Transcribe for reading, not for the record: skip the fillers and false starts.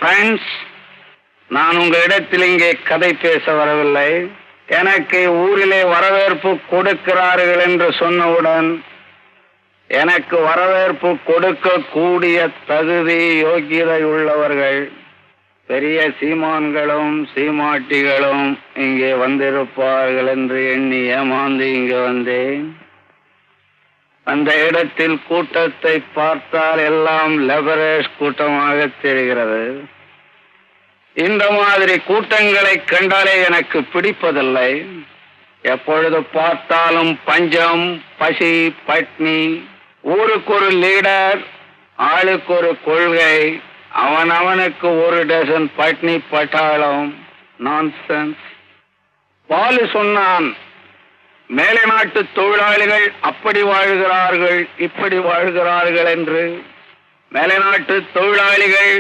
Friends, நான் உங்க இடத்தில் இங்கே கதை பேச வரவில்லை. எனக்கு ஊரிலே வரவேற்பு கொடுக்கிறார்கள் என்று சொன்னவுடன் எனக்கு வரவேற்பு கொடுக்கக்கூடிய தகுதி யோகியதை உள்ளவர்கள் பெரிய சீமான்களும் சீமாட்டிகளும் இங்கே வந்திருப்பார்கள் என்று எண்ணி ஏமாந்து இங்கே வந்தேன். அந்த இடத்தில் கூட்டத்தை பார்த்தால் எல்லாம் லெபரேஜ் கூட்டமாக தெரிகிறது. இந்த மாதிரி கூட்டங்களை கண்டாலே எனக்கு பிடிப்பதில்லை. எப்பொழுது பார்த்தாலும் பஞ்சம், பசி, பட்னி, ஊருக்கு ஒரு லீடர், ஆளுக்கு ஒரு கொள்கை, அவனவனுக்கு ஒரு டசன் பட்னி பட்டாளம். நான்சென்ஸ். பாலு சொன்னான், மேலை நாட்டு தொழிலாளிகள் அப்படி வாழ்கிறார்கள், இப்படி வாழ்கிறார்கள் என்று. மேலை நாட்டு தொழிலாளிகள்